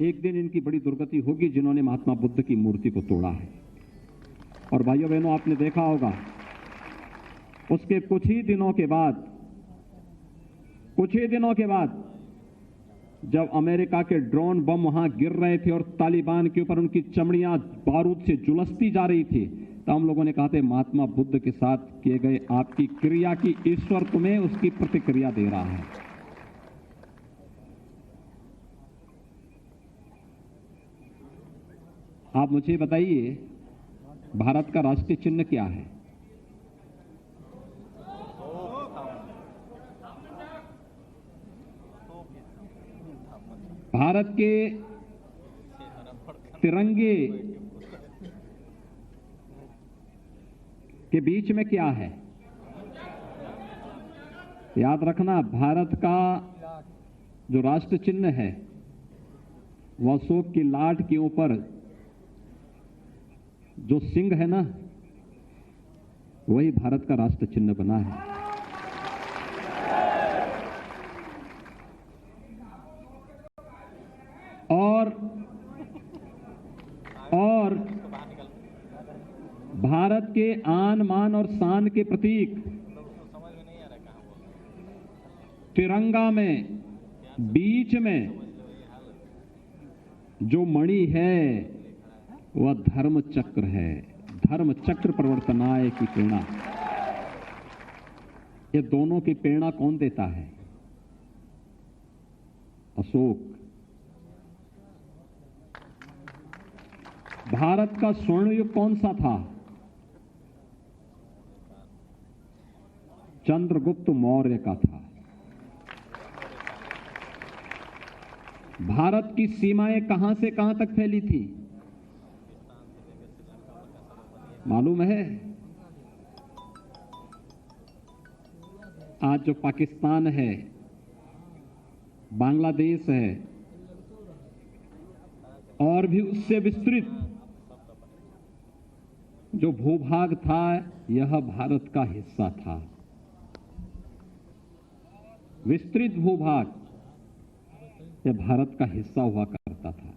एक दिन इनकी बड़ी दुर्गति होगी जिन्होंने महात्मा बुद्ध की मूर्ति को तोड़ा है। और भाइयों बहनों, आपने देखा होगा उसके कुछ ही दिनों के बाद जब अमेरिका के ड्रोन बम वहां गिर रहे थे और तालिबान के ऊपर उनकी चमड़ियां बारूद से झुलसती जा रही थी, तो हम लोगों ने कहा था महात्मा बुद्ध के साथ किए गए आपकी क्रिया की ईश्वर तुम्हें उसकी प्रतिक्रिया दे रहा है। आप मुझे बताइए, भारत का राष्ट्रीय चिन्ह क्या है? भारत के तिरंगे के बीच में क्या है? याद रखना, भारत का जो राष्ट्र चिन्ह है वह अशोक की लाट के ऊपर जो सिंह है ना, वही भारत का राष्ट्र चिन्ह बना है। और भारत के आन मान और शान के प्रतीक तिरंगा में बीच में जो मणि है वह धर्म चक्र है। धर्म चक्र प्रवर्तनाय की प्रेरणा, ये दोनों की प्रेरणा कौन देता है? अशोक। भारत का स्वर्ण युग कौन सा था? चंद्रगुप्त मौर्य का था। भारत की सीमाएं कहां से कहां तक फैली थी मालूम है? आज जो पाकिस्तान है, बांग्लादेश है और भी उससे विस्तृत जो भूभाग था, यह भारत का हिस्सा था। विस्तृत भूभाग यह भारत का हिस्सा हुआ करता था।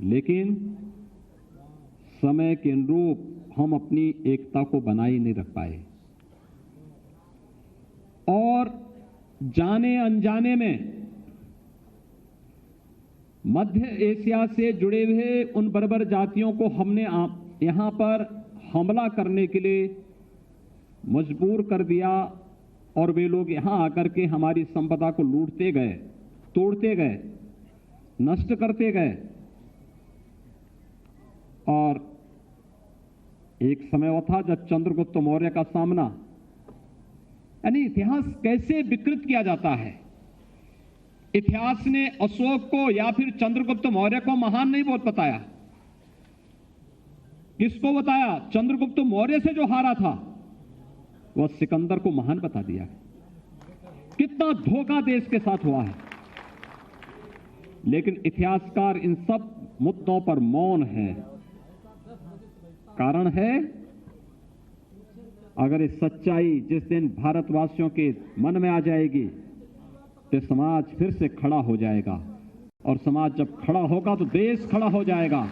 लेकिन समय के अनुरूप हम अपनी एकता को बनाए ही नहीं रख पाए और जाने अनजाने में मध्य एशिया से जुड़े हुए उन बर्बर जातियों को हमने यहां पर हमला करने के लिए मजबूर कर दिया और वे लोग यहां आकर के हमारी संपदा को लूटते गए, तोड़ते गए, नष्ट करते गए। और एक समय वो था जब चंद्रगुप्त मौर्य का सामना, यानी इतिहास कैसे विकृत किया जाता है। इतिहास ने अशोक को या फिर चंद्रगुप्त मौर्य को महान नहीं बहुत बताया। किसको बताया? चंद्रगुप्त मौर्य से जो हारा था वह सिकंदर को महान बता दिया। कितना धोखा देश के साथ हुआ है। लेकिन इतिहासकार इन सब मुद्दों पर मौन है। कारण है, अगर ये सच्चाई जिस दिन भारतवासियों के मन में आ जाएगी तो समाज फिर से खड़ा हो जाएगा और समाज जब खड़ा होगा तो देश खड़ा हो जाएगा।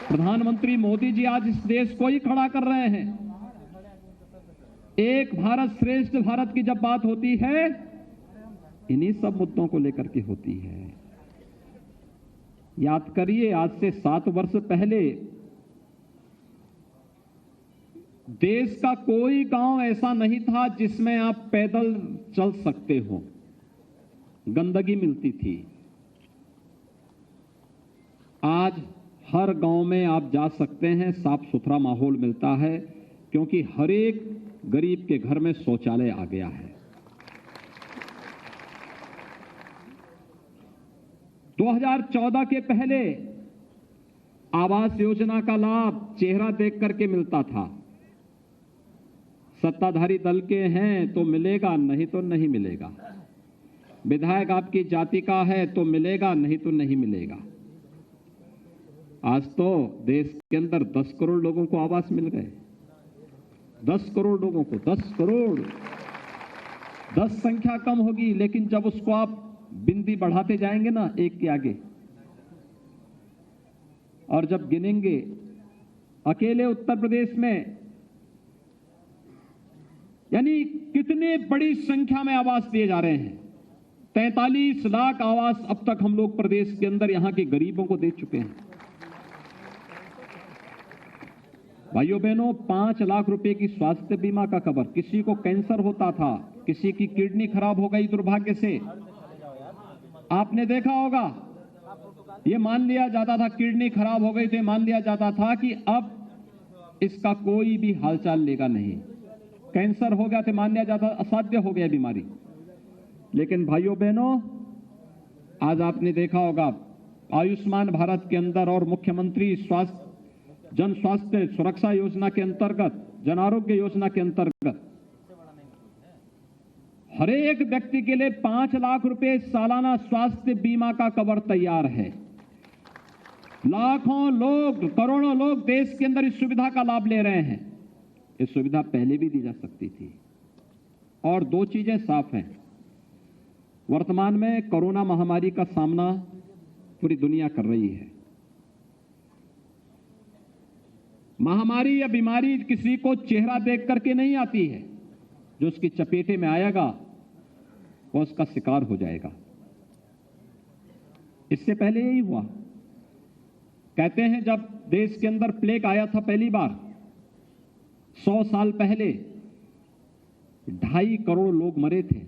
प्रधानमंत्री मोदी जी आज इस देश को ही खड़ा कर रहे हैं। एक भारत श्रेष्ठ भारत की जब बात होती है, इन्हीं सब मुद्दों को लेकर के होती है। याद करिए, आज से 7 वर्ष पहले देश का कोई गांव ऐसा नहीं था जिसमें आप पैदल चल सकते हो, गंदगी मिलती थी। आज हर गांव में आप जा सकते हैं, साफ सुथरा माहौल मिलता है, क्योंकि हर एक गरीब के घर में शौचालय आ गया है। 2014 के पहले आवास योजना का लाभ चेहरा देख करके मिलता था। सत्ताधारी दल के हैं तो मिलेगा, नहीं तो नहीं मिलेगा। विधायक आपकी जाति का है तो मिलेगा, नहीं तो नहीं मिलेगा। आज तो देश के अंदर 10 करोड़ लोगों को आवास मिल गए। 10 करोड़ लोगों को, 10 करोड़। 10 संख्या कम होगी, लेकिन जब उसको आप बिंदी बढ़ाते जाएंगे ना एक के आगे, और जब गिनेंगे अकेले उत्तर प्रदेश में यानी कितने बड़ी संख्या में आवास दिए जा रहे हैं। 43 लाख आवास अब तक हम लोग प्रदेश के अंदर यहां के गरीबों को दे चुके हैं। भाइयों बहनों, 5 लाख रुपए की स्वास्थ्य बीमा का कवर। किसी को कैंसर होता था, किसी की किडनी खराब हो गई दुर्भाग्य से, आपने देखा होगा, ये मान लिया जाता था किडनी खराब हो गई तो मान लिया जाता था कि अब इसका कोई भी हालचाल लेगा नहीं। कैंसर हो गया तो मान लिया जाता असाध्य हो गया बीमारी। लेकिन भाइयों बहनों, आज आपने देखा होगा आयुष्मान भारत के अंदर और मुख्यमंत्री जन स्वास्थ्य सुरक्षा योजना के अंतर्गत, जन आरोग्य योजना के अंतर्गत हर एक व्यक्ति के लिए 5 लाख रुपए सालाना स्वास्थ्य बीमा का कवर तैयार है। लाखों लोग, करोड़ों लोग देश के अंदर इस सुविधा का लाभ ले रहे हैं। ये सुविधा पहले भी दी जा सकती थी। और 2 चीजें साफ हैं, वर्तमान में कोरोना महामारी का सामना पूरी दुनिया कर रही है। महामारी या बीमारी किसी को चेहरा देख करके नहीं आती है, जो उसकी चपेटे में आएगा वो उसका शिकार हो जाएगा। इससे पहले यही हुआ। कहते हैं जब देश के अंदर प्लेग आया था पहली बार 100 साल पहले, 2.5 करोड़ लोग मरे थे।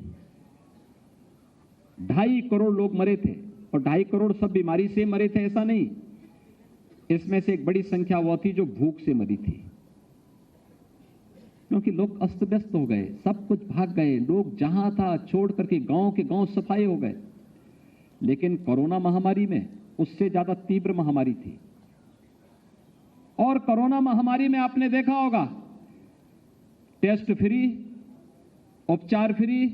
2.5 करोड़ लोग मरे थे, और 2.5 करोड़ सब बीमारी से मरे थे ऐसा नहीं। इसमें से एक बड़ी संख्या वो थी जो भूख से मरी थी, क्योंकि लोग अस्त व्यस्त हो गए, सब कुछ भाग गए, लोग जहां था छोड़ करके गांव के गांव सफाए हो गए। लेकिन कोरोना महामारी में उससे ज्यादा तीव्र महामारी थी। और कोरोना महामारी में आपने देखा होगा टेस्ट फ्री, उपचार फ्री,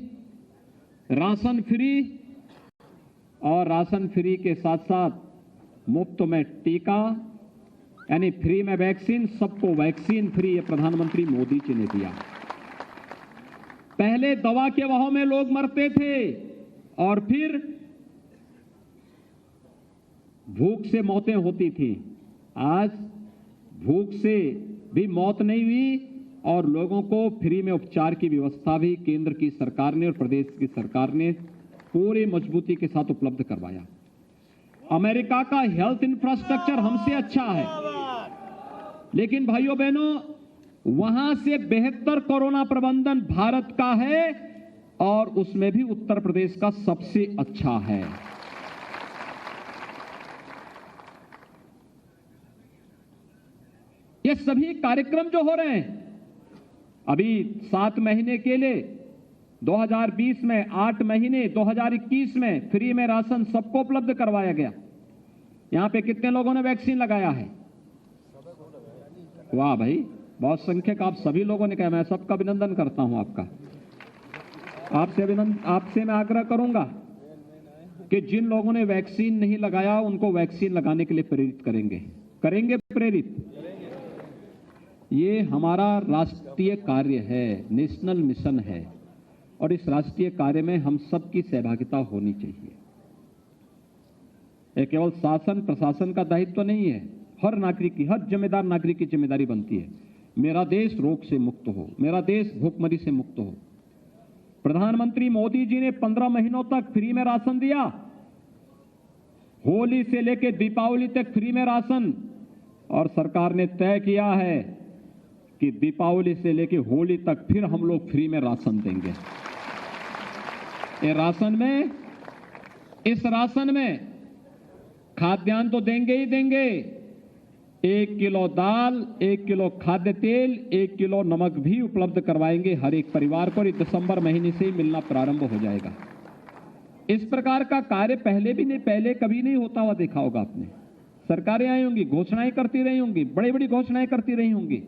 राशन फ्री, और राशन फ्री के साथ साथ मुफ्त में टीका, यानी फ्री में वैक्सीन, सबको वैक्सीन फ्री, ये प्रधानमंत्री मोदी जी ने दिया। पहले दवा के बहाव में लोग मरते थे और फिर भूख से मौतें होती थी। आज भूख से भी मौत नहीं हुई और लोगों को फ्री में उपचार की व्यवस्था भी केंद्र की सरकार ने और प्रदेश की सरकार ने पूरी मजबूती के साथ उपलब्ध करवाया। अमेरिका का हेल्थ इंफ्रास्ट्रक्चर हमसे अच्छा है, लेकिन भाइयों बहनों, वहां से बेहतर कोरोना प्रबंधन भारत का है, और उसमें भी उत्तर प्रदेश का सबसे अच्छा है। ये सभी कार्यक्रम जो हो रहे हैं, अभी 7 महीने के लिए 2020 में, 8 महीने 2021 में फ्री में राशन सबको उपलब्ध करवाया गया। यहां पे कितने लोगों ने वैक्सीन लगाया है? वाह भाई, बहुत संख्यक आप सभी लोगों ने कहा। मैं सबका अभिनंदन करता हूं आपका। आपसे मैं आग्रह करूंगा कि जिन लोगों ने वैक्सीन नहीं लगाया उनको वैक्सीन लगाने के लिए प्रेरित करेंगे प्रेरित। ये हमारा राष्ट्रीय कार्य है, नेशनल मिशन है, और इस राष्ट्रीय कार्य में हम सबकी सहभागिता होनी चाहिए। यह केवल शासन प्रशासन का दायित्व नहीं है, हर नागरिक की, हर जिम्मेदार नागरिक की जिम्मेदारी बनती है। मेरा देश रोग से मुक्त हो, मेरा देश भूखमरी से मुक्त हो। प्रधानमंत्री मोदी जी ने 15 महीनों तक फ्री में राशन दिया, होली से लेकर दीपावली तक फ्री में राशन, और सरकार ने तय किया है कि दीपावली से लेकर होली तक फिर हम लोग फ्री में राशन देंगे। ये राशन में, इस राशन में खाद्यान्न तो देंगे ही देंगे, 1 किलो दाल, 1 किलो खाद्य तेल, 1 किलो नमक भी उपलब्ध करवाएंगे हर एक परिवार को। दिसंबर महीने से ही मिलना प्रारंभ हो जाएगा। इस प्रकार का कार्य पहले कभी नहीं होता हुआ देखा होगा आपने। सरकारें आई होंगी, घोषणाएं करती रही होंगी, बड़ी बड़ी घोषणाएं करती रही होंगी,